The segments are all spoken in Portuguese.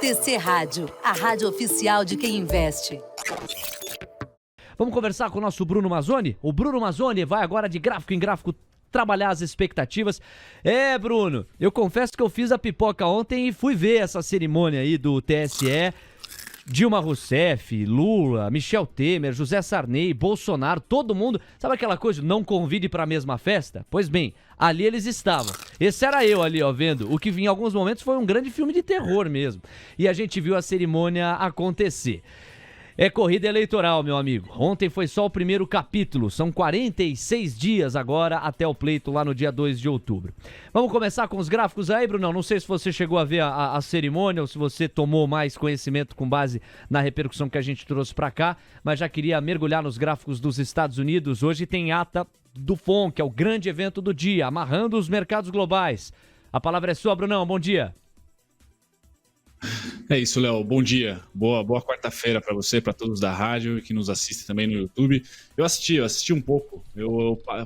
TC Rádio, a rádio oficial de quem investe. Vamos conversar com o nosso Bruno Mazzoni? O Bruno Mazzoni vai agora de gráfico em gráfico trabalhar as expectativas. Bruno, eu confesso que eu fiz a pipoca ontem e fui ver essa cerimônia aí do TSE. Dilma Rousseff, Lula, Michel Temer, José Sarney, Bolsonaro, todo mundo. Sabe aquela coisa, não convide para a mesma festa? Pois bem, ali eles estavam. Esse era eu ali, ó, vendo. O que em alguns momentos foi um grande filme de terror mesmo. E a gente viu a cerimônia acontecer. É corrida eleitoral, meu amigo. Ontem foi só o primeiro capítulo. São 46 dias agora até o pleito lá no dia 2 de outubro. Vamos começar com os gráficos aí, Bruno? Não sei se você chegou a ver a cerimônia ou se você tomou mais conhecimento com base na repercussão que a gente trouxe pra cá, mas já queria mergulhar nos gráficos dos Estados Unidos. Hoje tem ata do FONC, que é o grande evento do dia, amarrando os mercados globais. A palavra é sua, Brunão. Bom dia. É isso, Léo. Bom dia. Boa quarta-feira para você, para todos da rádio e que nos assistem também no YouTube. Eu assisti um pouco,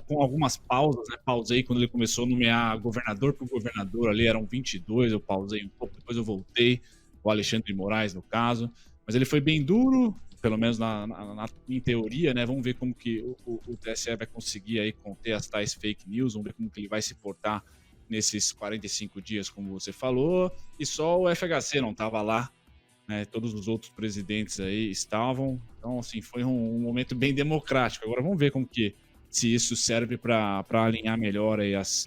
com algumas pausas, né? Pausei quando ele começou a nomear governador por governador, ali eram 22, eu pausei um pouco, depois eu voltei, o Alexandre de Moraes no caso, mas ele foi bem duro, pelo menos em teoria, né? Vamos ver como que o TSE vai conseguir aí conter as tais fake news, vamos ver como que ele vai se portar nesses 45 dias, como você falou, e só o FHC não estava lá, né? Todos os outros presidentes aí estavam, então assim, foi um momento bem democrático. Agora vamos ver como que, se isso serve para alinhar melhor aí as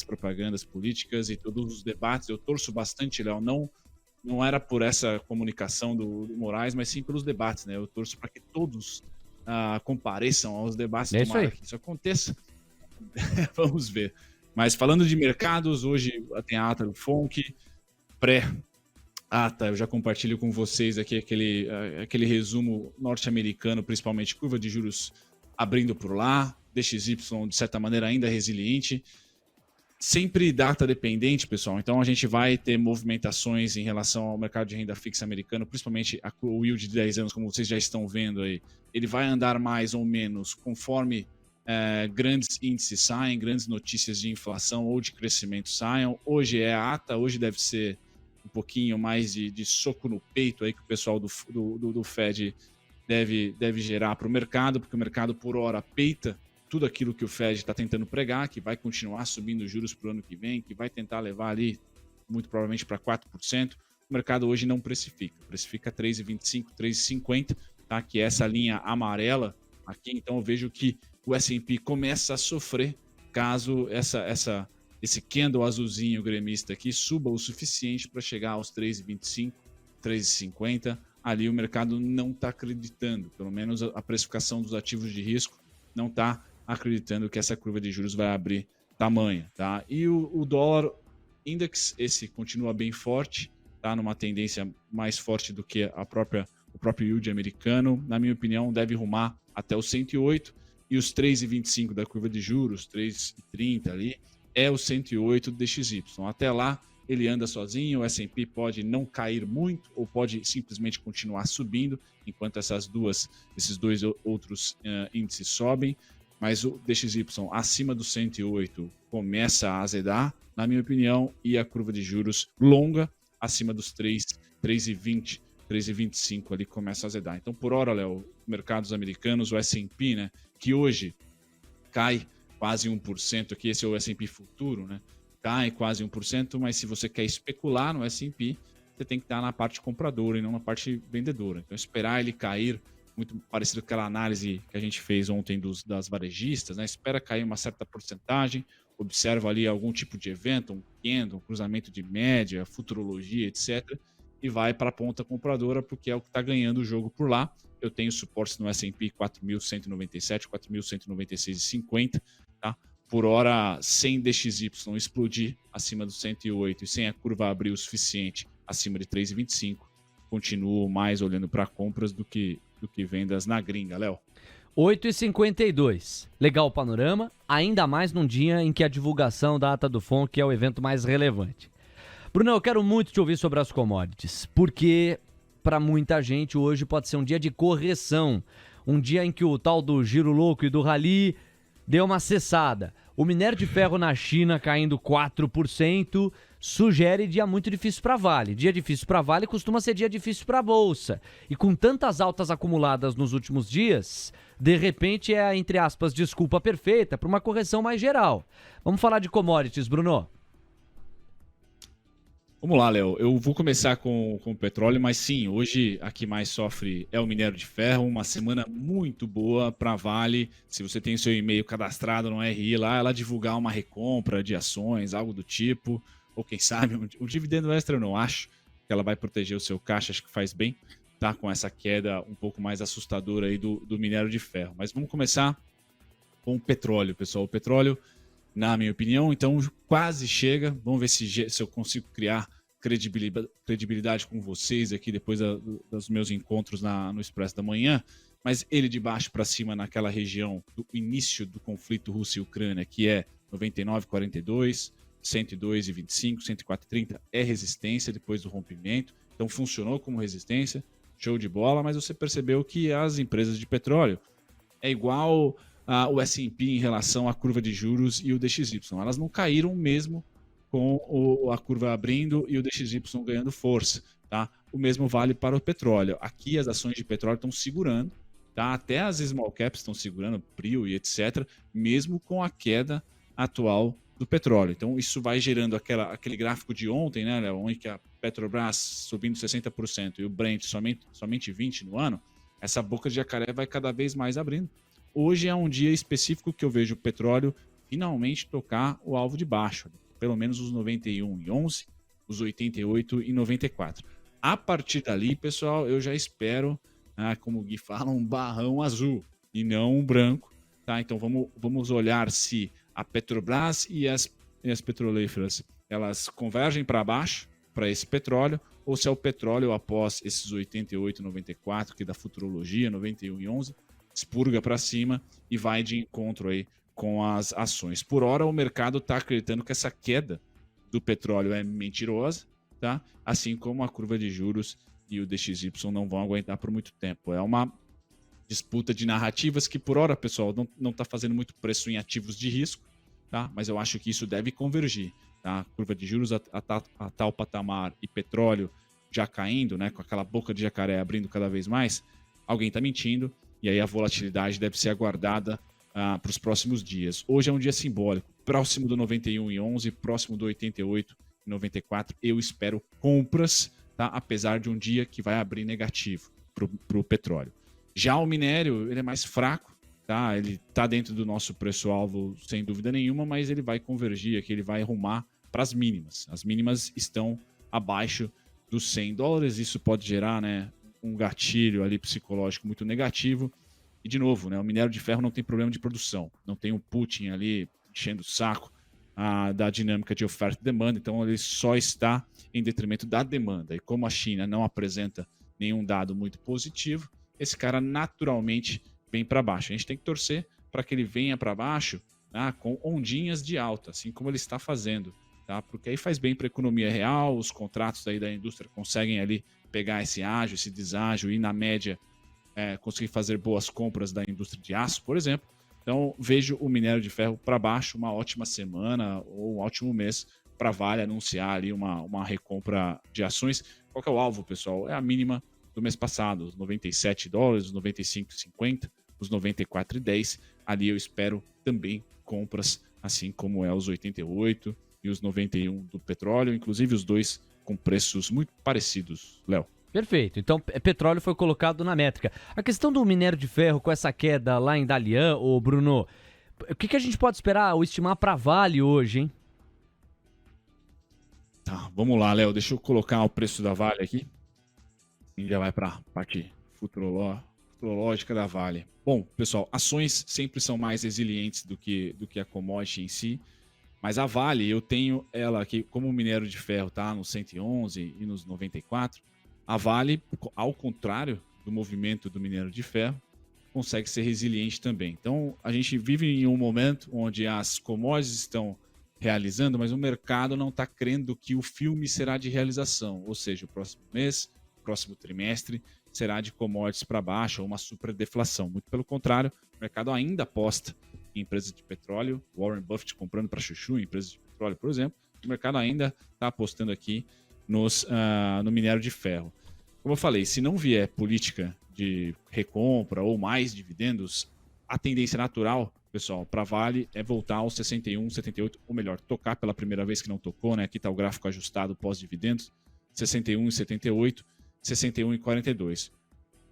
propagandas políticas e todos os debates. Eu torço bastante, Léo, não era por essa comunicação do Moraes, mas sim pelos debates, né? Eu torço para que todos compareçam aos debates, tomara que isso aconteça. Vamos ver. Mas falando de mercados, hoje tem a ata do FONC, pré-ata, eu já compartilho com vocês aqui aquele resumo norte-americano, principalmente curva de juros abrindo por lá, DXY de certa maneira ainda resiliente, sempre data dependente, pessoal, então a gente vai ter movimentações em relação ao mercado de renda fixa americano, principalmente o yield de 10 anos, como vocês já estão vendo aí, ele vai andar mais ou menos conforme grandes índices saem, grandes notícias de inflação ou de crescimento saiam. Hoje é a ata, hoje deve ser um pouquinho mais de soco no peito aí que o pessoal do Fed deve gerar para o mercado, porque o mercado por hora peita tudo aquilo que o Fed está tentando pregar, que vai continuar subindo os juros para o ano que vem, que vai tentar levar ali muito provavelmente para 4%. O mercado hoje não precifica 3,25, 3,50, tá? Que é essa linha amarela aqui, então eu vejo que o S&P começa a sofrer caso esse candle azulzinho gremista aqui suba o suficiente para chegar aos 3,25, 3,50. Ali o mercado não está acreditando, pelo menos a precificação dos ativos de risco não está acreditando que essa curva de juros vai abrir tamanha, tá? E o dólar index, esse continua bem forte, tá? Numa tendência mais forte do que o próprio yield americano. Na minha opinião, deve rumar até os 108, e os 3,25 da curva de juros, 3,30 ali, é o 108 do DXY. Até lá, ele anda sozinho, o S&P pode não cair muito, ou pode simplesmente continuar subindo, enquanto esses dois outros índices sobem, mas o DXY acima do 108 começa a azedar, na minha opinião, e a curva de juros longa, acima dos 3,20, 3,25 ali começa a azedar. Então, por hora, Léo, mercados americanos, o S&P, né, que hoje cai quase 1%, aqui esse é o S&P futuro, né, cai quase 1%, mas se você quer especular no S&P, você tem que estar na parte compradora e não na parte vendedora. Então, esperar ele cair, muito parecido com aquela análise que a gente fez ontem das varejistas, né, espera cair uma certa porcentagem, observa ali algum tipo de evento, um candle, um cruzamento de média, futurologia, etc., e vai para a ponta compradora, porque é o que está ganhando o jogo por lá. Eu tenho suportes no S&P 4.197, 4.196,50, tá? Por hora, sem DXY explodir acima do 108 e sem a curva abrir o suficiente acima de 3,25, continuo mais olhando para compras do que vendas na gringa, Léo. 8h52. Legal o panorama, ainda mais num dia em que a divulgação da ata do FONC é o evento mais relevante. Bruno, eu quero muito te ouvir sobre as commodities, porque para muita gente hoje pode ser um dia de correção, um dia em que o tal do giro louco e do rally deu uma cessada. O minério de ferro na China caindo 4%, sugere dia muito difícil para Vale. Dia difícil para Vale costuma ser dia difícil para a Bolsa. E com tantas altas acumuladas nos últimos dias, de repente é a, entre aspas, desculpa perfeita para uma correção mais geral. Vamos falar de commodities, Bruno. Vamos lá, Léo. Eu vou começar com o petróleo, mas sim, hoje a que mais sofre é o minério de ferro. Uma semana muito boa para a Vale. Se você tem o seu e-mail cadastrado no RI lá, ela divulgar uma recompra de ações, algo do tipo. Ou quem sabe, um dividendo extra eu não acho, que ela vai proteger o seu caixa, acho que faz bem, tá? Com essa queda um pouco mais assustadora aí do minério de ferro. Mas vamos começar com o petróleo, pessoal. O petróleo, na minha opinião, então quase chega. Vamos ver se eu consigo criar credibilidade com vocês aqui depois dos meus encontros no Expresso da Manhã. Mas ele de baixo para cima naquela região do início do conflito Rússia e Ucrânia, que é 99,42, 102,25, 104,30 é resistência depois do rompimento. Então funcionou como resistência, show de bola, mas você percebeu que as empresas de petróleo é igual o S&P em relação à curva de juros e o DXY. Elas não caíram mesmo com a curva abrindo e o DXY ganhando força. Tá? O mesmo vale para o petróleo. Aqui as ações de petróleo estão segurando, tá? Até as small caps estão segurando, PRIO e etc., mesmo com a queda atual do petróleo. Então isso vai gerando aquele gráfico de ontem, né, Léo, onde que a Petrobras subindo 60% e o Brent somente 20% no ano. Essa boca de jacaré vai cada vez mais abrindo. Hoje é um dia específico que eu vejo o petróleo finalmente tocar o alvo de baixo, pelo menos os 91,11, os 88,94. A partir dali, pessoal, eu já espero, como o Gui fala, um barrão azul e não um branco. Tá? Então vamos olhar se a Petrobras e as petrolíferas elas convergem para baixo para esse petróleo, ou se é o petróleo após esses 88,94 que da futurologia, 91,11, expurga para cima e vai de encontro aí com as ações. Por hora, o mercado está acreditando que essa queda do petróleo é mentirosa, tá? Assim como a curva de juros e o DXY não vão aguentar por muito tempo. É uma disputa de narrativas que, por hora, pessoal, não está fazendo muito preço em ativos de risco, tá? Mas eu acho que isso deve convergir. Tá? Curva de juros a tal patamar e petróleo já caindo, né? Com aquela boca de jacaré abrindo cada vez mais, alguém está mentindo e aí a volatilidade deve ser aguardada para os próximos dias. Hoje é um dia simbólico, próximo do 91,11, próximo do 88,94. Eu espero compras, tá? Apesar de um dia que vai abrir negativo para o petróleo. Já o minério, ele é mais fraco, tá? Ele está dentro do nosso preço-alvo sem dúvida nenhuma, mas ele vai convergir aqui, ele vai arrumar para as mínimas. As mínimas estão abaixo dos $100, isso pode gerar, né, um gatilho ali psicológico muito negativo. E de novo, né, o minério de ferro não tem problema de produção, não tem o Putin ali enchendo o saco da dinâmica de oferta e demanda, então ele só está em detrimento da demanda. E como a China não apresenta nenhum dado muito positivo, esse cara naturalmente vem para baixo. A gente tem que torcer para que ele venha para baixo, tá, com ondinhas de alta, assim como ele está fazendo, tá? Porque aí faz bem para a economia real, os contratos aí da indústria conseguem ali pegar esse ágio, esse deságio e na média conseguir fazer boas compras da indústria de aço, por exemplo. Então vejo o minério de ferro para baixo, uma ótima semana ou um ótimo mês para a Vale anunciar ali uma recompra de ações. Qual que é o alvo, pessoal? É a mínima do mês passado, os $97, os 95,50, os 94,10. Ali eu espero também compras, assim como é os 88 e os 91 do petróleo, inclusive os dois com preços muito parecidos, Léo. Perfeito. Então, petróleo foi colocado na métrica. A questão do minério de ferro com essa queda lá em Dalian, ô Bruno, o que a gente pode esperar ou estimar para Vale hoje, hein? Tá, vamos lá, Léo. Deixa eu colocar o preço da Vale aqui. A gente já vai para a parte futurológica da Vale. Bom, pessoal, ações sempre são mais resilientes do que a commodity em si. Mas a Vale, eu tenho ela aqui como o minério de ferro, tá? Nos 111 e nos 94. A Vale, ao contrário do movimento do minério de ferro, consegue ser resiliente também. Então, a gente vive em um momento onde as commodities estão realizando, mas o mercado não está crendo que o filme será de realização. Ou seja, o próximo mês, o próximo trimestre, será de commodities para baixo ou uma superdeflação. Muito pelo contrário, o mercado ainda aposta em empresas de petróleo, Warren Buffett comprando para chuchu em empresas de petróleo, por exemplo. O mercado ainda está apostando aqui no minério de ferro. Como eu falei, se não vier política de recompra ou mais dividendos, a tendência natural, pessoal, para Vale é voltar aos 61, 78, ou melhor, tocar pela primeira vez que não tocou, né? Aqui está o gráfico ajustado pós-dividendos, 61 e 78, 61 e 42.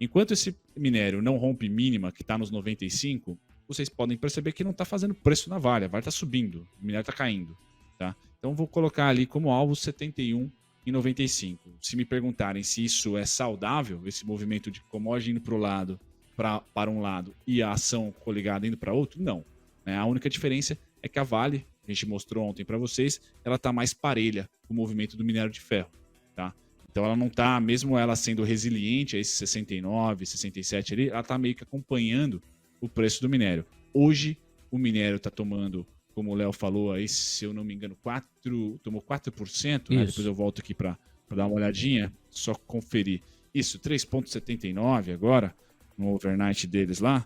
Enquanto esse minério não rompe mínima, que está nos 95, vocês podem perceber que não está fazendo preço na Vale. A Vale está subindo, o minério está caindo. Tá? Então vou colocar ali como alvo 71 e 95. Se me perguntarem se isso é saudável, esse movimento de commodity indo para um lado e a ação coligada indo para outro, não. Né? A única diferença é que a Vale, a gente mostrou ontem para vocês, ela está mais parelha com o movimento do minério de ferro. Tá? Então ela não está, mesmo ela sendo resiliente a esse 69, 67 ali, ela está meio que acompanhando o preço do minério. Hoje o minério está tomando, como o Léo falou aí, se eu não me engano, tomou 4%, né? Depois eu volto aqui para dar uma olhadinha, só conferir. Isso, 3,79 agora, no overnight deles lá,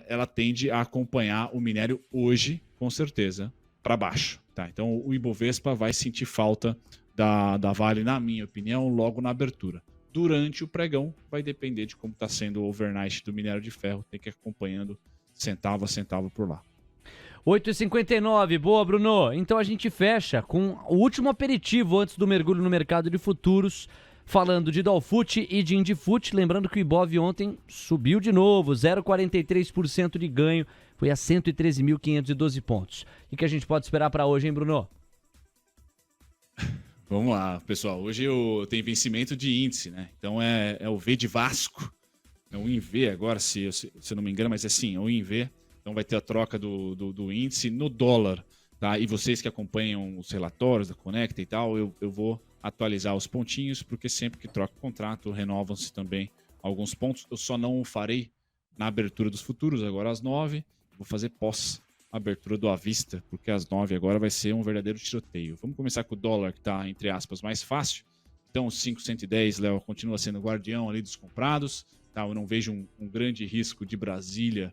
ela tende a acompanhar o minério hoje, com certeza, para baixo. Tá? Então o Ibovespa vai sentir falta da Vale, na minha opinião, logo na abertura. Durante o pregão, vai depender de como está sendo o overnight do minério de ferro, tem que ir acompanhando centavo a centavo por lá. 8h59, boa, Bruno. Então a gente fecha com o último aperitivo antes do mergulho no mercado de futuros, falando de Dolfut e de Indifut. Lembrando que o Ibov ontem subiu de novo, 0,43% de ganho, foi a 113.512 pontos. O que a gente pode esperar para hoje, hein, Bruno? Vamos lá, pessoal. Hoje eu tenho vencimento de índice, né? Então é o V de Vasco. É o INV agora, se eu não me engano, mas é sim, é o INV. Então vai ter a troca do índice no dólar, tá? E vocês que acompanham os relatórios da Conecta e tal, eu vou atualizar os pontinhos, porque sempre que troca o contrato, renovam-se também alguns pontos. Eu só não farei na abertura dos futuros, agora às 9. Vou fazer pós-abertura do à vista, porque às 9 agora vai ser um verdadeiro tiroteio. Vamos começar com o dólar, que está, entre aspas, mais fácil. Então, os 510, Léo, continua sendo o guardião ali dos comprados. Tá? Eu não vejo um grande risco de Brasília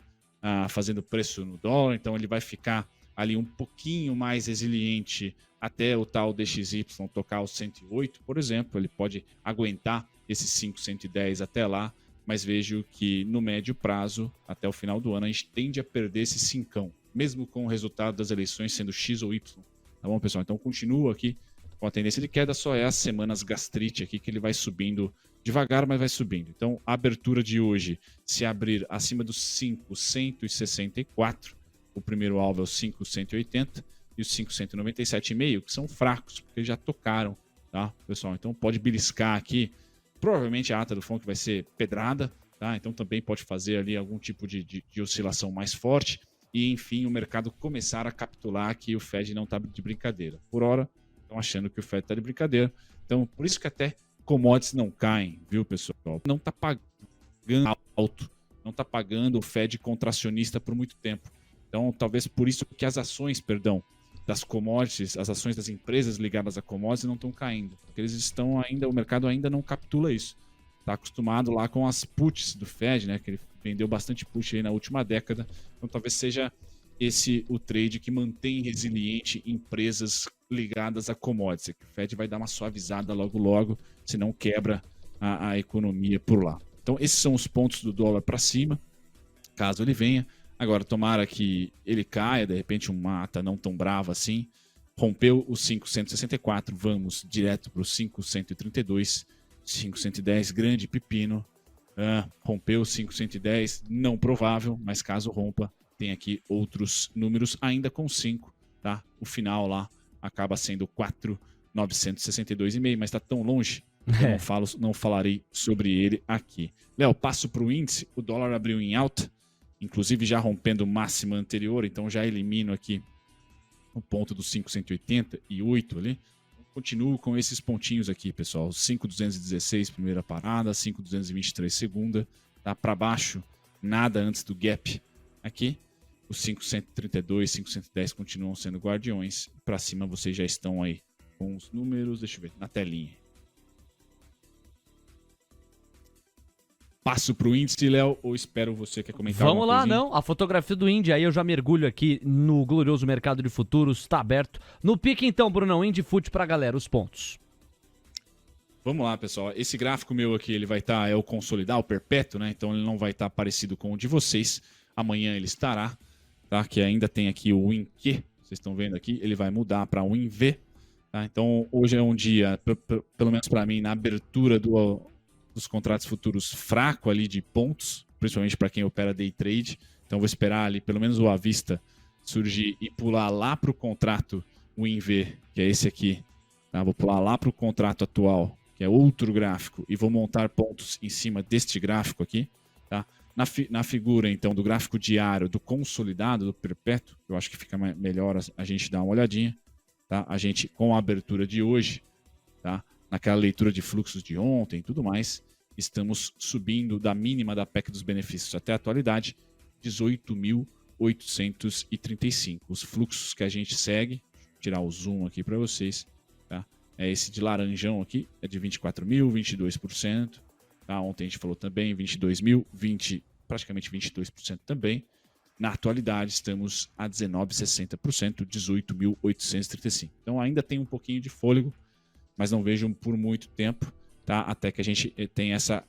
fazendo preço no dólar, então ele vai ficar ali um pouquinho mais resiliente até o tal DXY tocar os 108, por exemplo. Ele pode aguentar esses 510 até lá, mas vejo que no médio prazo, até o final do ano, a gente tende a perder esse cincão, mesmo com o resultado das eleições sendo X ou Y. Tá bom, pessoal? Então continua aqui com a tendência de queda, só é as semanas gastrite aqui que ele vai subindo devagar, mas vai subindo. Então, a abertura de hoje, se abrir acima dos 5,164, o primeiro alvo é o 5,180 e os 5,197,5, que são fracos, porque já tocaram, tá, pessoal? Então, pode beliscar aqui. Provavelmente a ata do FONC vai ser pedrada, tá? Então, também pode fazer ali algum tipo de oscilação mais forte e, enfim, o mercado começar a capitular que o Fed não está de brincadeira. Por hora, estão achando que o Fed está de brincadeira. Então, por isso que até commodities não caem, viu, pessoal? Não está pagando alto, não está pagando o Fed contracionista por muito tempo. Então, talvez por isso que as ações, das commodities, as ações das empresas ligadas a commodities não estão caindo. Porque eles estão ainda, o mercado ainda não capitula isso. Está acostumado lá com as puts do Fed, né? Que ele vendeu bastante put aí na última década. Então, talvez seja esse o trade que mantém resiliente empresas ligadas a commodities. Que o Fed vai dar uma suavizada logo, senão quebra a economia por lá. Então, esses são os pontos do dólar para cima, caso ele venha. Agora, tomara que ele caia, de repente uma ata não tão brava assim. Rompeu os 5,164, vamos direto para os 5,132, 5,110, grande pepino. Rompeu os 5,110, não provável, mas caso rompa, tem aqui outros números ainda com 5, tá? O final lá acaba sendo 4,962,5, mas está tão longe que eu não falarei sobre ele aqui. Léo, passo para o índice, o dólar abriu em alta, inclusive já rompendo o máximo anterior, então já elimino aqui o ponto dos 5,188 ali. Continuo com esses pontinhos aqui, pessoal. 5,216 primeira parada, 5,223 segunda, tá? Para baixo, nada antes do gap aqui. Os 5,132, 5,110 continuam sendo guardiões. Para cima vocês já estão aí com os números, deixa eu ver, na telinha. Passo pro índice, Léo, ou espero você quer comentar Vamos lá, coisinha? não. A fotografia do Indy, aí eu já mergulho aqui no glorioso mercado de futuros, tá aberto. No pique então, Brunão, Indy Fute pra galera, os pontos. Vamos lá, pessoal. Esse gráfico meu aqui, ele vai estar, é o consolidar, o perpétuo, né? Então ele não vai estar parecido com o de vocês. Amanhã ele estará, tá? Que ainda tem aqui o WinQ, vocês estão vendo aqui, ele vai mudar para WinV, tá? Então hoje é um dia, pelo menos para mim, na abertura dos contratos futuros fraco ali de pontos, principalmente para quem opera day trade. Então vou esperar ali pelo menos o à vista surgir e pular lá para o contrato WinV, que é esse aqui. Tá? Vou pular lá para o contrato atual, que é outro gráfico, e vou montar pontos em cima deste gráfico aqui. Tá? Na figura, então, do gráfico diário, do consolidado, do perpétuo, eu acho que fica melhor a gente dar uma olhadinha. Tá? A gente, com a abertura de hoje, tá? Naquela leitura de fluxos de ontem e tudo mais, estamos subindo da mínima da PEC dos benefícios até a atualidade, 18.835. Os fluxos que a gente segue, vou tirar o zoom aqui para vocês, tá? É esse de laranjão aqui, é de 24 mil, 22%. Tá? Ontem a gente falou também 22 mil, praticamente 22% também. Na atualidade estamos a 19,60%, 18.835. Então ainda tem um pouquinho de fôlego, mas não vejo por muito tempo, tá? Até que a gente tenha essa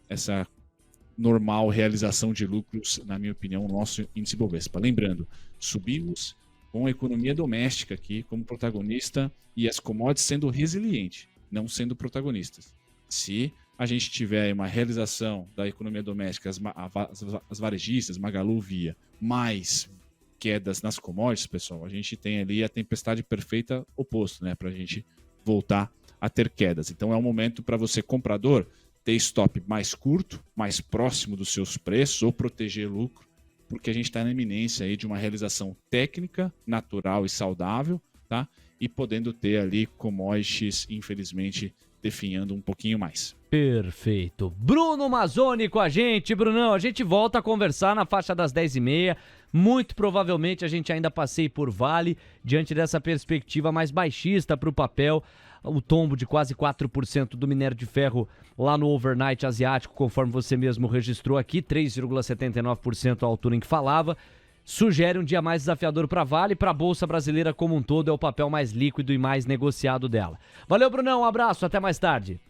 normal realização de lucros, na minha opinião, o nosso índice Bovespa. Lembrando, subimos com a economia doméstica aqui como protagonista e as commodities sendo resilientes, não sendo protagonistas. Se a gente tiver uma realização da economia doméstica, as varejistas, Magalu, Via, mais quedas nas commodities, pessoal, a gente tem ali a tempestade perfeita oposto, né? Para a gente voltar a ter quedas. Então é um momento para você, comprador, ter stop mais curto, mais próximo dos seus preços ou proteger lucro, porque a gente está na iminência aí de uma realização técnica, natural e saudável, tá? E podendo ter ali commodities, infelizmente, definhando um pouquinho mais. Perfeito. Bruno Mazzoni com a gente. Brunão, a gente volta a conversar na faixa das 10h30. Muito provavelmente a gente ainda passeie por Vale, diante dessa perspectiva mais baixista para o papel. O tombo de quase 4% do minério de ferro lá no overnight asiático, conforme você mesmo registrou aqui, 3,79% a altura em que falava, sugere um dia mais desafiador para a Vale, para a Bolsa Brasileira como um todo, é o papel mais líquido e mais negociado dela. Valeu, Brunão, um abraço, até mais tarde.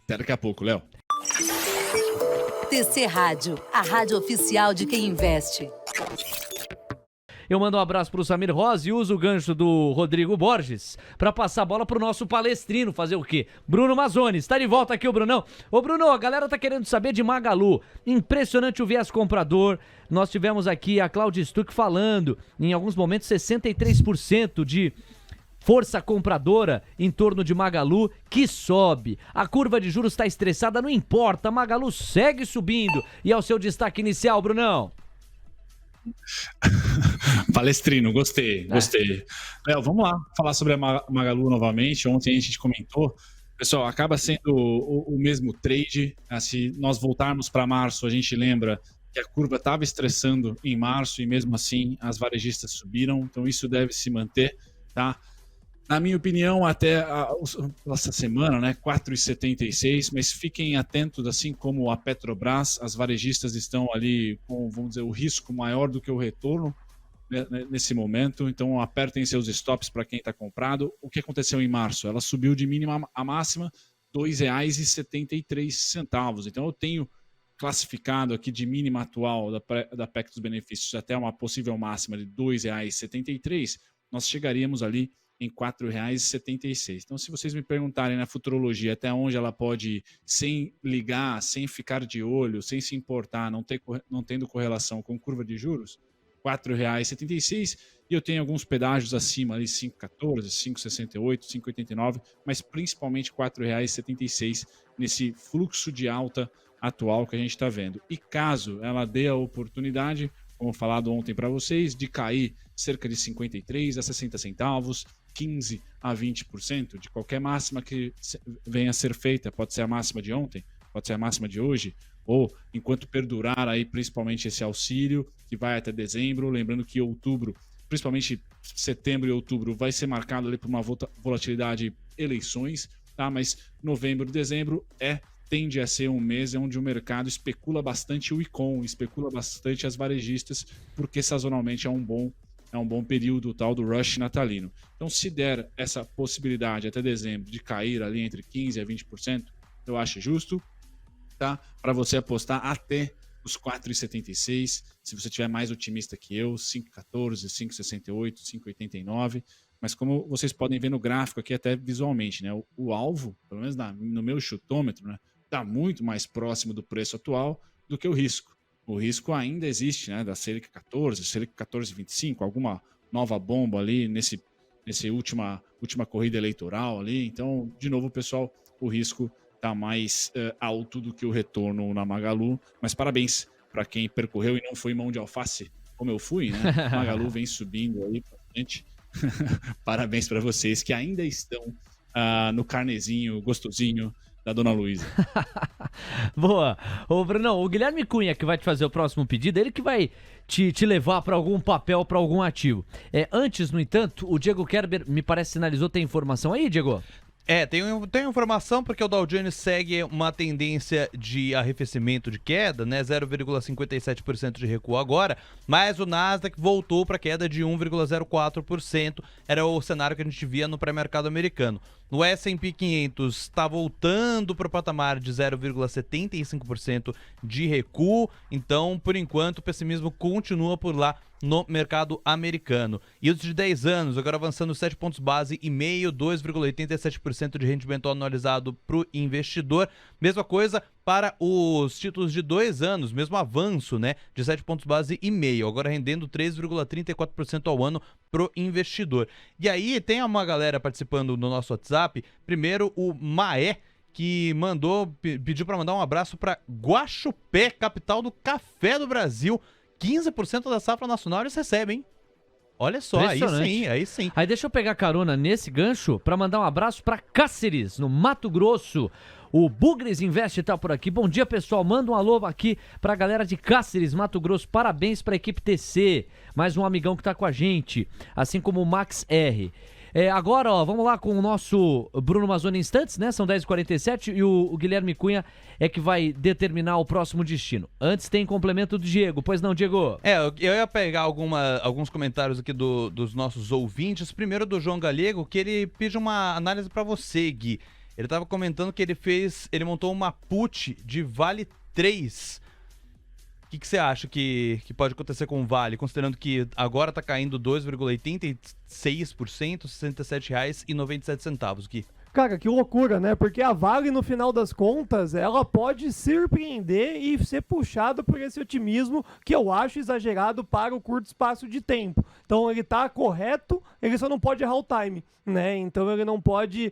Até daqui a pouco, Léo. TC Rádio, a rádio oficial de quem investe. Eu mando um abraço pro Samir Rosa e uso o gancho do Rodrigo Borges para passar a bola pro nosso palestrino, fazer o quê? Bruno Mazzoni, está de volta aqui o Brunão. Ô Bruno, a galera tá querendo saber de Magalu, impressionante o viés comprador, nós tivemos aqui a Claudia Stuck falando, em alguns momentos 63% de força compradora em torno de Magalu, que sobe. A curva de juros está estressada, não importa, Magalu segue subindo. E é o seu destaque inicial, Brunão. Palestrino, gostei. Léo, vamos lá falar sobre a Magalu novamente. Ontem a gente comentou, pessoal, acaba sendo o mesmo trade. Se nós voltarmos para março, a gente lembra que a curva estava estressando em março e mesmo assim as varejistas subiram, então isso deve se manter, tá? Na minha opinião, até essa semana, né, 4,76, mas fiquem atentos, assim como a Petrobras, as varejistas estão ali com, vamos dizer, o risco maior do que o retorno, né, nesse momento, então apertem seus stops para quem está comprado. O que aconteceu em março? Ela subiu de mínima a máxima R$ 2,73, então eu tenho classificado aqui de mínima atual da PEC dos benefícios até uma possível máxima de R$ 2,73, nós chegaríamos ali em R$ 4,76. Então, se vocês me perguntarem na futurologia até onde ela pode ir sem ligar, sem ficar de olho, sem se importar, não tendo correlação com curva de juros, R$ 4,76, e eu tenho alguns pedágios acima, ali 5,14, 5,68, 5,89, mas principalmente R$ 4,76 nesse fluxo de alta atual que a gente está vendo. E caso ela dê a oportunidade, como falado ontem para vocês, de cair cerca de 53 a 60 centavos, 15 a 20% de qualquer máxima que venha a ser feita, pode ser a máxima de ontem, pode ser a máxima de hoje, ou enquanto perdurar aí principalmente esse auxílio, que vai até dezembro, lembrando que outubro, principalmente setembro e outubro, vai ser marcado ali por uma volatilidade eleições, tá? Mas novembro e dezembro é tende a ser um mês onde o mercado especula bastante o Icon, especula bastante as varejistas, porque sazonalmente é um bom período, o tal do rush natalino. Então, se der essa possibilidade até dezembro de cair ali entre 15% a 20%, eu acho justo, tá? Para você apostar até os 4,76. Se você tiver mais otimista que eu, 5,14, 5,68, 5,89. Mas como vocês podem ver no gráfico aqui, até visualmente, né? O alvo, pelo menos no meu chutômetro, né? Está muito mais próximo do preço atual do que o risco. O risco ainda existe, né? Da Selic 14, Selic 14,25, alguma nova bomba ali nesse última corrida eleitoral ali. Então, de novo, pessoal, o risco está mais alto do que o retorno na Magalu. Mas parabéns para quem percorreu e não foi mão de alface, como eu fui, né? Magalu vem subindo aí bastante. Parabéns para vocês que ainda estão no carnezinho gostosinho da Dona Luísa. Boa. Ô, Brunão, o Guilherme Cunha que vai te fazer o próximo pedido, ele que vai te levar para algum papel, para algum ativo. Antes, no entanto, o Diego Kerber, me parece, sinalizou, tem informação aí, Diego? Tem informação porque o Dow Jones segue uma tendência de arrefecimento de queda, né? 0,57% de recuo agora, mas o Nasdaq voltou para queda de 1,04%. Era o cenário que a gente via no pré-mercado americano. No S&P 500 está voltando para o patamar de 0,75% de recuo. Então, por enquanto, o pessimismo continua por lá no mercado americano. E os de 10 anos, agora avançando 7 pontos base e meio, 2,87% de rendimento anualizado para o investidor. Mesma coisa para os títulos de 2 anos, mesmo avanço, né, de 7 pontos base e meio, agora rendendo 3,34% ao ano para o investidor. E aí tem uma galera participando no nosso WhatsApp. Primeiro o Maé, que pediu para mandar um abraço para Guaxupé, capital do café do Brasil. 15% da safra nacional eles recebem, hein? Olha só, aí sim. Aí deixa eu pegar carona nesse gancho para mandar um abraço para Cáceres, no Mato Grosso. O Bugres Invest tá por aqui. Bom dia, pessoal. Manda um alô aqui pra galera de Cáceres, Mato Grosso. Parabéns pra equipe TC. Mais um amigão que tá com a gente. Assim como o Max R. Agora, ó, vamos lá com o nosso Bruno Mazzoni em instantes, né? São 10h47 e o Guilherme Cunha é que vai determinar o próximo destino. Antes tem complemento do Diego. Pois não, Diego? Eu ia pegar alguns comentários aqui dos nossos ouvintes. Primeiro do João Galego, que ele pede uma análise pra você, Gui. Ele tava comentando que ele montou uma put de Vale 3. O que você acha que pode acontecer com o Vale, considerando que agora tá caindo 2,86%, R$ 67,97, Gui? Cara, que loucura, né? Porque a Vale, no final das contas, ela pode surpreender e ser puxada por esse otimismo que eu acho exagerado para o curto espaço de tempo. Então ele tá correto, ele só não pode errar o time, né? Então ele não pode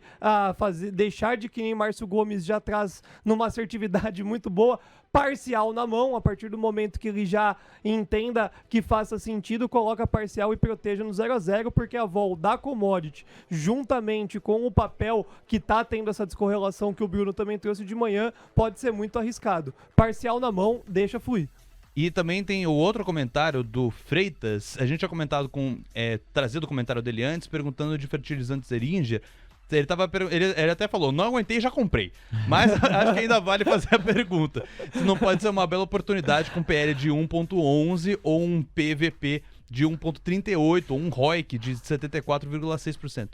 deixar de que nem Márcio Gomes já traz numa assertividade muito boa, parcial na mão. A partir do momento que ele já entenda que faça sentido, coloca parcial e proteja no 0-0, porque a vol da commodity, juntamente com o papel que tá tendo essa descorrelação que o Bruno também trouxe de manhã, pode ser muito arriscado. Parcial na mão, deixa fluir. E também tem o outro comentário do Freitas. A gente tinha trazido o comentário dele antes, perguntando de fertilizantes Eringer. Ele até falou, não aguentei e já comprei. Mas acho que ainda vale fazer a pergunta. Se não pode ser uma bela oportunidade com PL de 1,11 ou um PVP de 1,38, ou um ROIC de 74,6%.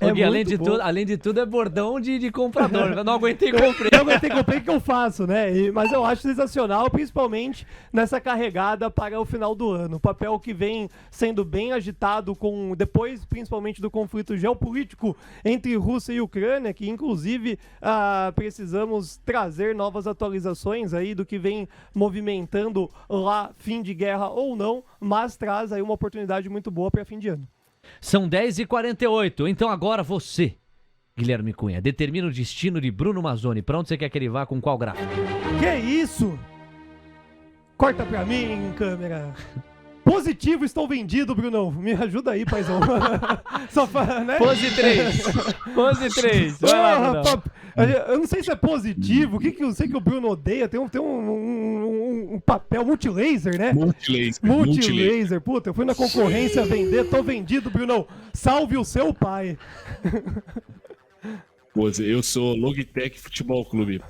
Além de tudo, é bordão de comprador. Eu não aguentei e comprei. Não aguentei e comprei, o que eu faço, né? Mas eu acho sensacional, principalmente nessa carregada para o final do ano. O papel que vem sendo bem agitado depois, principalmente, do conflito geopolítico entre Rússia e Ucrânia, que inclusive precisamos trazer novas atualizações aí do que vem movimentando lá, fim de guerra ou não, mas traz aí uma oportunidade muito boa para fim de ano. São 10h48, então agora você, Guilherme Cunha, determina o destino de Bruno Mazzoni. Pra onde você quer que ele vá, com qual gráfico? Que isso? Corta pra mim, câmera. Positivo, estou vendido, Brunão. Me ajuda aí, paizão. Né? Pose 3. Pose 3. Vai lá, Brunão. Eu não sei se é positivo. O que eu sei que o Bruno odeia? Tem um papel multilaser, né? Multilaser. Puta, eu fui na concorrência vender. Tô vendido, Brunão. Salve o seu pai. Pose, eu sou Logitech Futebol Clube.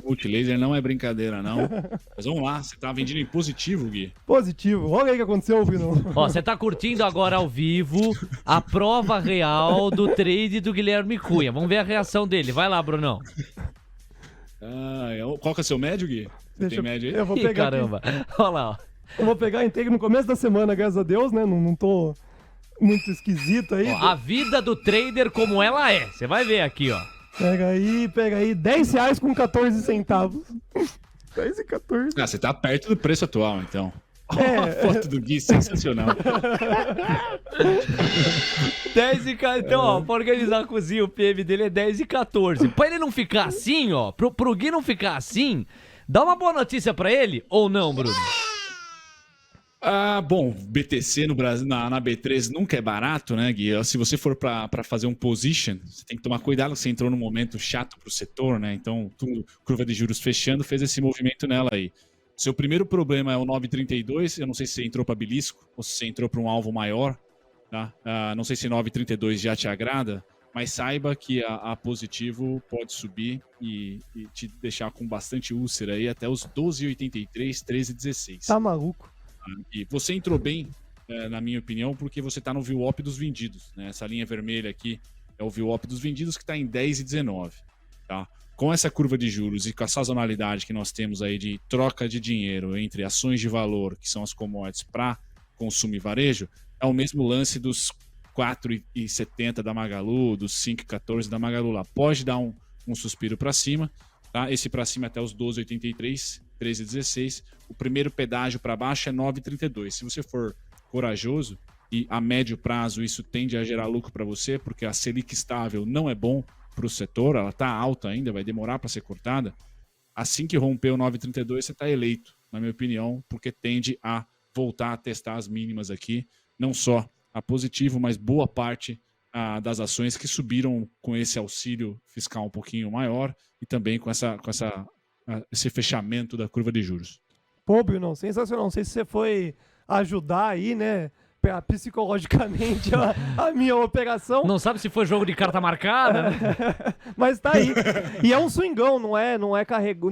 Multilaser não é brincadeira, não. Mas vamos lá, você tá vendendo em positivo, Gui? Positivo. Olha aí o que aconteceu, Bruno. Ó, você tá curtindo agora ao vivo a prova real do trade do Guilherme Cunha. Vamos ver a reação dele. Vai lá, Brunão. Qual que é o seu médio, Gui? Você tem médio aí? Eu vou Ih, pegar caramba. Olha lá, ó. Eu vou pegar, entrei no começo da semana, graças a Deus, né? Não tô muito esquisito aí. Ó, a vida do trader como ela é. Você vai ver aqui, ó. Pega aí, R$10 com 14 centavos. 10 e 14. Ah, você tá perto do preço atual, então. É. A foto do Gui, sensacional. 10 e 14. Então, ó, pra organizar a cozinha, o PM dele é 10 e 14. Pra ele não ficar assim, ó, pro Gui não ficar assim, dá uma boa notícia pra ele ou não, Bruno? Bom, BTC no Brasil, na B3 nunca é barato, né, Gui? Se você for pra fazer um position, você tem que tomar cuidado, você entrou num momento chato pro setor, né? Então, curva de juros fechando, fez esse movimento nela aí. Seu primeiro problema é o 9,32, eu não sei se você entrou para belisco ou se você entrou para um alvo maior, tá? Não sei se 9,32 já te agrada, mas saiba que a positivo pode subir e te deixar com bastante úlcera aí até os 12,83, 13,16. Tá maluco. E você entrou bem, na minha opinião, porque você está no VWAP dos vendidos, né? Essa linha vermelha aqui é o VWAP dos vendidos que está em 10,19, tá? Com essa curva de juros e com a sazonalidade que nós temos aí de troca de dinheiro entre ações de valor, que são as commodities, para consumo e varejo, é o mesmo lance dos 4,70 da Magalu, dos 5,14 da Magalu lá. Pode dar um suspiro para cima, tá? Esse para cima até os 12,83, 13,16. O primeiro pedágio para baixo é 9,32. Se você for corajoso e a médio prazo isso tende a gerar lucro para você, porque a Selic estável não é bom para o setor, ela está alta ainda, vai demorar para ser cortada. Assim que romper o 9,32, você está eleito, na minha opinião, porque tende a voltar a testar as mínimas aqui, não só a positivo, mas boa parte das ações que subiram com esse auxílio fiscal um pouquinho maior e também com esse fechamento da curva de juros. Pô, Bruno, sensacional. Não sei se você foi ajudar aí, né? Psicologicamente a minha operação. Não sabe se foi jogo de carta marcada, né? Mas tá aí. E é um swingão, não é carrego,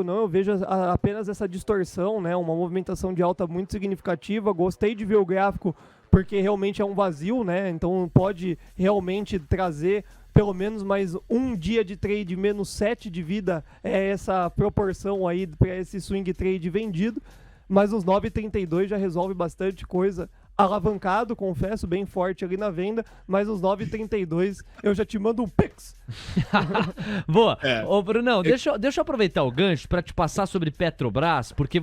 não. Eu vejo apenas essa distorção, né? Uma movimentação de alta muito significativa. Gostei de ver o gráfico porque realmente é um vazio, né? Então pode realmente trazer pelo menos mais um dia de trade menos 7 de vida, é essa proporção aí para esse swing trade vendido. Mas os 9,32 já resolve bastante coisa. Alavancado, confesso, bem forte ali na venda, mas os 9,32 eu já te mando um pix. Boa. Ô, Brunão, deixa eu aproveitar o gancho para te passar sobre Petrobras, porque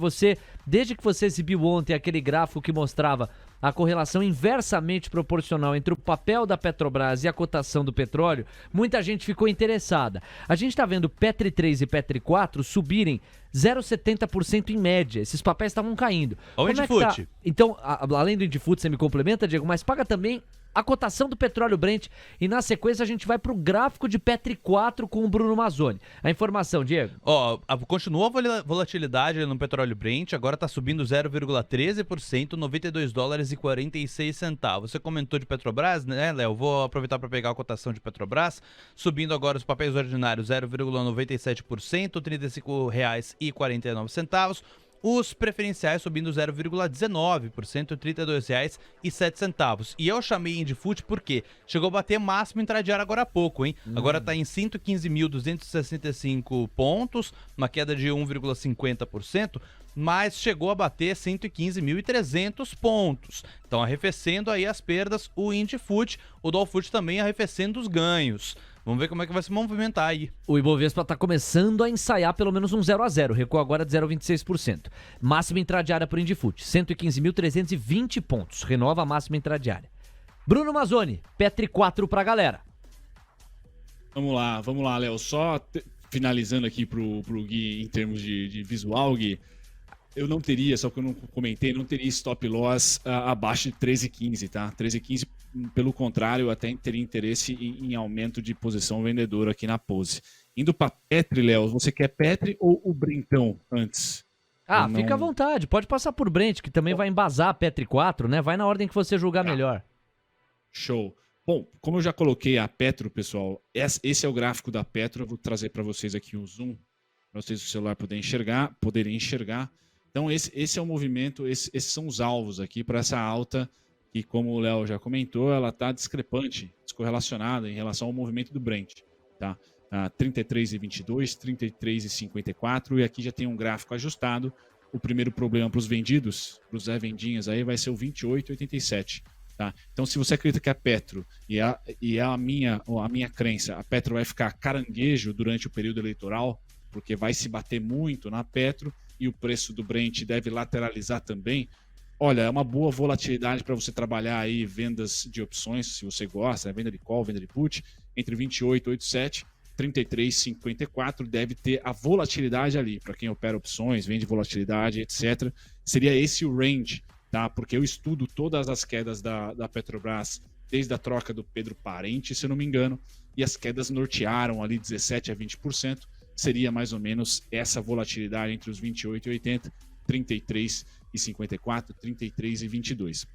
desde que você exibiu ontem aquele gráfico que mostrava a correlação inversamente proporcional entre o papel da Petrobras e a cotação do petróleo, muita gente ficou interessada. A gente está vendo Petri 3 e Petri 4 subirem 0,70% em média. Esses papéis estavam caindo. Olha o Indifut. Tá? Então, além do Indifut, você me complementa, Diego, mas paga também a cotação do petróleo Brent. E na sequência a gente vai para o gráfico de Petri 4 com o Bruno Mazzoni. A informação, Diego. Continua a volatilidade no petróleo Brent, agora está subindo 0,13%, 92 dólares e 46 centavos. Você comentou de Petrobras, né, Léo? Vou aproveitar para pegar a cotação de Petrobras, subindo agora os papéis ordinários 0,97%, R$ 35,49. Os preferenciais subindo 0,19%, R$ 32,07. E eu chamei Indifut porque chegou a bater máximo intradiário agora há pouco, hein? Agora está em 115.265 pontos, uma queda de 1,50%, mas chegou a bater 115.300 pontos. Então arrefecendo aí as perdas o Indifut, o Dolfut também arrefecendo os ganhos. Vamos ver como é que vai se movimentar aí. O Ibovespa está começando a ensaiar pelo menos um 0 a 0, recuo agora de 0,26%. Máxima intradiária para o Indifut, 115.320 pontos, renova a máxima intradiária. Bruno Mazzoni, Petri 4 para a galera. Vamos lá, Léo. Só finalizando aqui pro Gui em termos de visual, Gui, eu não teria, só que eu não comentei, não teria stop loss abaixo de 13,15, tá? 13,15, pelo contrário, eu até teria interesse em aumento de posição vendedora aqui na pose. Indo para Petri, Léo, você quer Petri ou o Brentão antes? Fica à vontade, pode passar por Brent, que também vai embasar a Petri 4, né? Vai na ordem que você julgar melhor. Show. Bom, como eu já coloquei a Petro, pessoal, esse é o gráfico da Petro. Eu vou trazer para vocês aqui um zoom, para vocês do celular poderem enxergar. Então, esse é o movimento, esses são os alvos aqui para essa alta, que, como o Léo já comentou, ela está discrepante, descorrelacionada em relação ao movimento do Brent. Tá? 33,22, 33,54, e aqui já tem um gráfico ajustado. O primeiro problema para os vendidos, para os Zé Vendinhas, aí vai ser o 28,87. Tá? Então, se você acredita que a Petro, e é a minha crença, a Petro vai ficar caranguejo durante o período eleitoral, porque vai se bater muito na Petro, e o preço do Brent deve lateralizar também. Olha, é uma boa volatilidade para você trabalhar aí vendas de opções, se você gosta, venda de call, venda de put, entre 28,87 e 33,54, deve ter a volatilidade ali, para quem opera opções, vende volatilidade, etc. Seria esse o range, tá? Porque eu estudo todas as quedas da Petrobras desde a troca do Pedro Parente, se eu não me engano, e as quedas nortearam ali 17% a 20%, seria mais ou menos essa volatilidade entre os 28,80, 33,54, 33,22.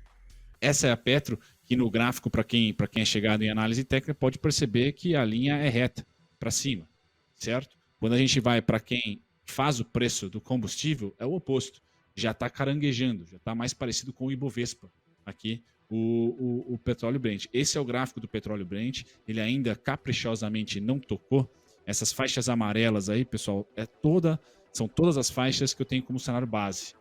Essa é a Petro, que no gráfico, para quem é chegado em análise técnica, pode perceber que a linha é reta para cima, certo? Quando a gente vai para quem faz o preço do combustível, é o oposto. Já está caranguejando, já está mais parecido com o Ibovespa, aqui, o petróleo Brent. Esse é o gráfico do petróleo Brent, ele ainda caprichosamente não tocou. Essas faixas amarelas aí, pessoal, são todas as faixas que eu tenho como cenário base,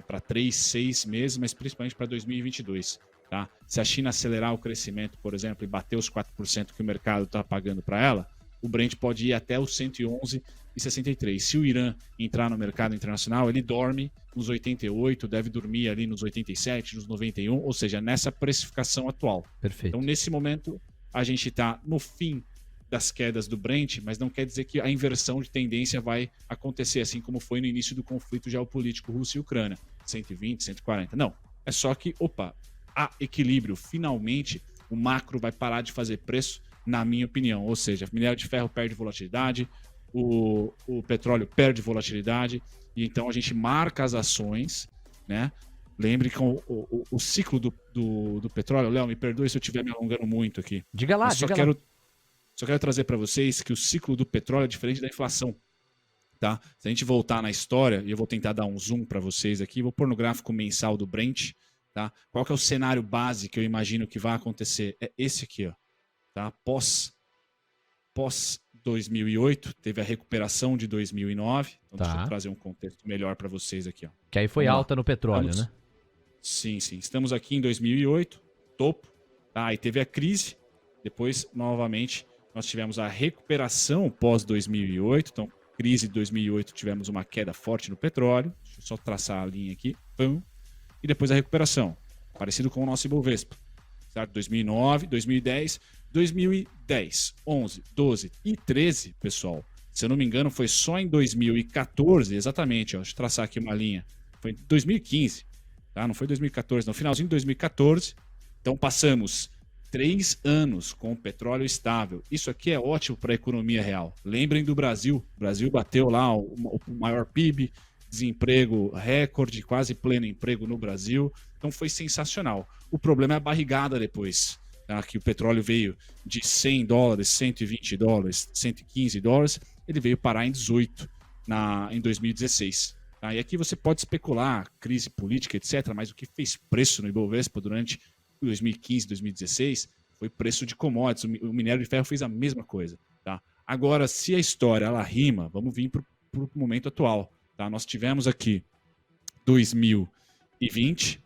para 3, 6 meses, mas principalmente para 2022. Tá? Se a China acelerar o crescimento, por exemplo, e bater os 4% que o mercado está pagando para ela, o Brent pode ir até os 111,63. Se o Irã entrar no mercado internacional, ele dorme nos 88, deve dormir ali nos 87, nos 91, ou seja, nessa precificação atual. Perfeito. Então, nesse momento, a gente está no fim das quedas do Brent, mas não quer dizer que a inversão de tendência vai acontecer, assim como foi no início do conflito geopolítico Rússia e Ucrânia, 120, 140. Não, é só que, há equilíbrio. Finalmente, o macro vai parar de fazer preço, na minha opinião. Ou seja, o minério de ferro perde volatilidade, o petróleo perde volatilidade, e então a gente marca as ações, né? Lembre que o ciclo do petróleo, Léo, me perdoe se eu estiver me alongando muito aqui. Diga lá, Só quero trazer para vocês que o ciclo do petróleo é diferente da inflação. Tá? Se a gente voltar na história, e eu vou tentar dar um zoom para vocês aqui, vou pôr no gráfico mensal do Brent. Tá? Qual que é o cenário base que eu imagino que vai acontecer? É esse aqui, ó, tá? Pós 2008, teve a recuperação de 2009. Então, deixa eu trazer um contexto melhor para vocês aqui. Ó. Que aí foi alta no petróleo, né? Sim. Estamos aqui em 2008, topo. Tá? Aí teve a crise, depois, novamente, nós tivemos a recuperação pós 2008. Então, crise de 2008, tivemos uma queda forte no petróleo. Deixa eu só traçar a linha aqui. Pum. E depois a recuperação, parecido com o nosso Ibovespa. Certo? 2009, 2010, 2010, 11, 12 e 13, pessoal. Se eu não me engano, foi só em 2014, exatamente. Ó, deixa eu traçar aqui uma linha. Foi em 2015, tá? Não foi 2014, no finalzinho de 2014. Então, passamos 3 anos com o petróleo estável. Isso aqui é ótimo para a economia real. Lembrem do Brasil. O Brasil bateu lá o maior PIB, desemprego recorde, quase pleno emprego no Brasil. Então foi sensacional. O problema é a barrigada depois. Tá? Que o petróleo veio de $100, $120, $115. Ele veio parar em 18 em 2016. Tá? E aqui você pode especular, crise política, etc. Mas o que fez preço no Ibovespa durante 2015, 2016, foi preço de commodities. O minério de ferro fez a mesma coisa. Tá? Agora, se a história ela rima, vamos vir para o momento atual. Tá? Nós tivemos aqui 2020,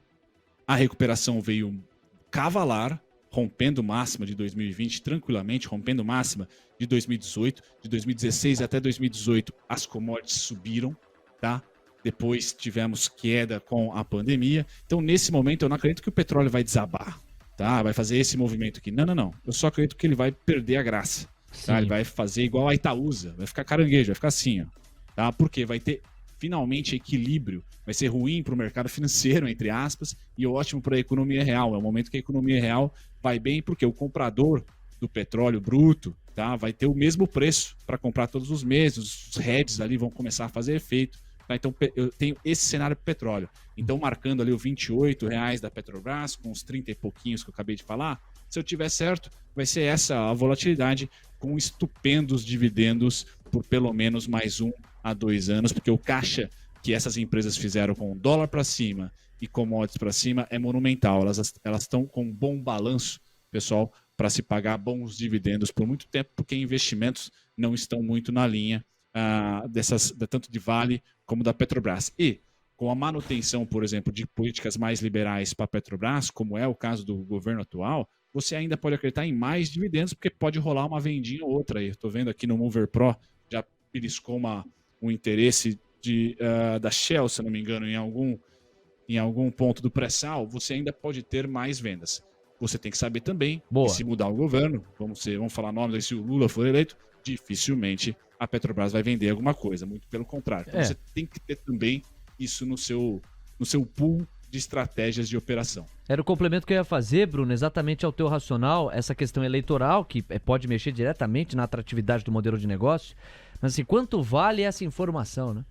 a recuperação veio cavalar, rompendo máxima de 2020 tranquilamente, rompendo máxima de 2018, de 2016 até 2018 as commodities subiram, tá? Depois tivemos queda com a pandemia. Então, nesse momento, eu não acredito que o petróleo vai desabar, tá? Vai fazer esse movimento aqui. Não. Eu só acredito que ele vai perder a graça. Tá? Ele vai fazer igual a Itaúsa, vai ficar caranguejo, vai ficar assim, ó. Tá? Porque vai ter finalmente equilíbrio. Vai ser ruim para o mercado financeiro, entre aspas, e ótimo para a economia real. É o momento que a economia real vai bem, porque o comprador do petróleo bruto, tá? Vai ter o mesmo preço para comprar todos os meses. Os hedges ali vão começar a fazer efeito. Tá? Então, eu tenho esse cenário para o petróleo. Então, marcando ali o R$28 da Petrobras, com os 30 e pouquinhos que eu acabei de falar, Se eu tiver certo, vai ser essa a volatilidade com estupendos dividendos por pelo menos mais 1 a 2 anos, porque o caixa que essas empresas fizeram com o dólar para cima e commodities para cima é monumental. Elas estão com um bom balanço, pessoal, para se pagar bons dividendos por muito tempo, porque investimentos não estão muito na linha tanto de Vale como da Petrobras. E com a manutenção, por exemplo, de políticas mais liberais para a Petrobras, como é o caso do governo atual, você ainda pode acreditar em mais dividendos, porque pode rolar uma vendinha ou outra. Estou vendo aqui no Mover Pro, já beliscou um interesse da Shell, se não me engano, em algum ponto do pré-sal, você ainda pode ter mais vendas. Você tem que saber também que se mudar o governo, vamos falar nomes aí, se o Lula for eleito, dificilmente a Petrobras vai vender alguma coisa, muito pelo contrário. Então você tem que ter também isso no seu pool de estratégias de operação. Era o complemento que eu ia fazer, Bruno, exatamente ao teu racional, essa questão eleitoral, que pode mexer diretamente na atratividade do modelo de negócio, mas assim, quanto vale essa informação, né?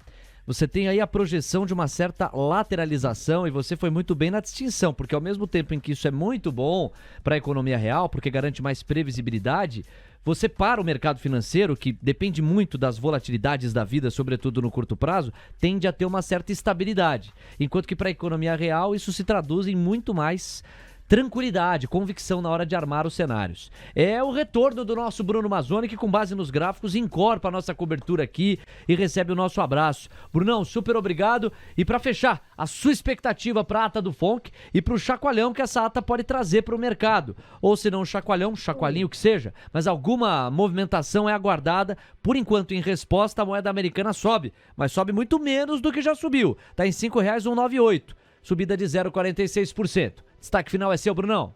Você tem aí a projeção de uma certa lateralização e você foi muito bem na distinção, porque ao mesmo tempo em que isso é muito bom para a economia real, porque garante mais previsibilidade, você para o mercado financeiro, que depende muito das volatilidades da vida, sobretudo no curto prazo, tende a ter uma certa estabilidade. Enquanto que para a economia real isso se traduz em muito mais tranquilidade, convicção na hora de armar os cenários. É o retorno do nosso Bruno Mazzoni, que com base nos gráficos encorpa a nossa cobertura aqui e recebe o nosso abraço. Brunão, super obrigado. E para fechar, a sua expectativa para a ata do FONC e para o chacoalhão que essa ata pode trazer para o mercado. Ou se não chacoalhão, chacoalhinho que seja, mas alguma movimentação é aguardada. Por enquanto, em resposta, a moeda americana sobe, mas sobe muito menos do que já subiu. Está em R$ 5,198, subida de 0,46%. Destaque final é seu, Brunão.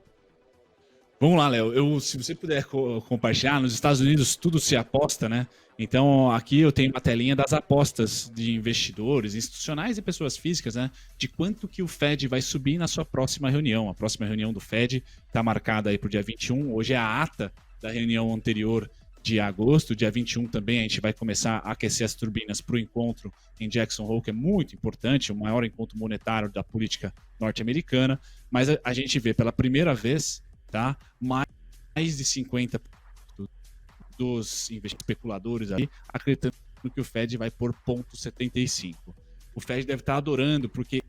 Vamos lá, Léo. Se você puder compartilhar, nos Estados Unidos tudo se aposta, né? Então aqui eu tenho uma telinha das apostas de investidores, institucionais e pessoas físicas, né? De quanto que o Fed vai subir na sua próxima reunião. A próxima reunião do Fed está marcada aí para o dia 21. Hoje é a ata da reunião anterior de agosto. Dia 21 também a gente vai começar a aquecer as turbinas para o encontro em Jackson Hole, que é muito importante, o maior encontro monetário da política norte-americana. Mas a gente vê pela primeira vez, tá, mais de 50% dos especuladores aí acreditando que o Fed vai por 0,75. O Fed deve estar adorando, porque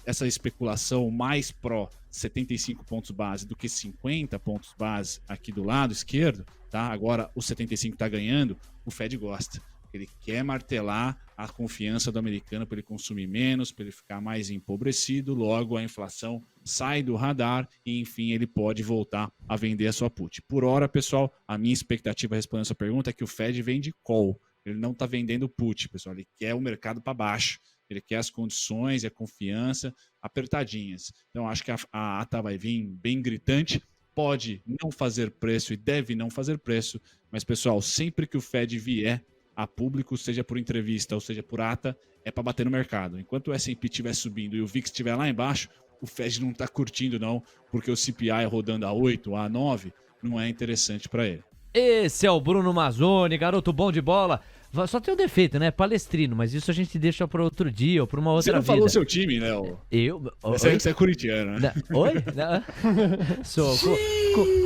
essa especulação mais pró 75 pontos base do que 50 pontos base aqui do lado esquerdo, tá? Agora o 75 está ganhando, o Fed gosta. Ele quer martelar a confiança do americano para ele consumir menos, para ele ficar mais empobrecido, logo a inflação sai do radar e, enfim, ele pode voltar a vender a sua put. Por hora, pessoal, a minha expectativa respondendo essa pergunta é que o Fed vende call. Ele não está vendendo put, pessoal. Ele quer o mercado para baixo. Ele quer as condições e a confiança apertadinhas. Então, acho que a ata vai vir bem gritante. Pode não fazer preço e deve não fazer preço. Mas, pessoal, sempre que o Fed vier a público, seja por entrevista ou seja por ata, é para bater no mercado. Enquanto o S&P estiver subindo e o VIX estiver lá embaixo, o Fed não está curtindo não, porque o CPI rodando a 8, a 9, não é interessante para ele. Esse é o Bruno Mazzoni, garoto bom de bola. Só tem um defeito, né? Palestrino, mas isso a gente deixa para outro dia ou para uma outra vida. Você não falou seu time, né? Você é corintiano, né? Oi? Sou.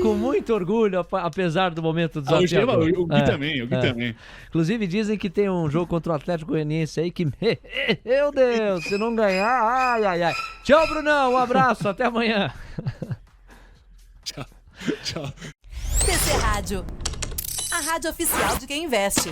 Com muito orgulho, apesar do momento desafiador. O Gui também. Inclusive dizem que tem um jogo contra o Atlético Goianiense aí que, meu Deus, se não ganhar, ai. Tchau, Brunão, um abraço, até amanhã. Tchau. TC Rádio, a rádio oficial de quem investe.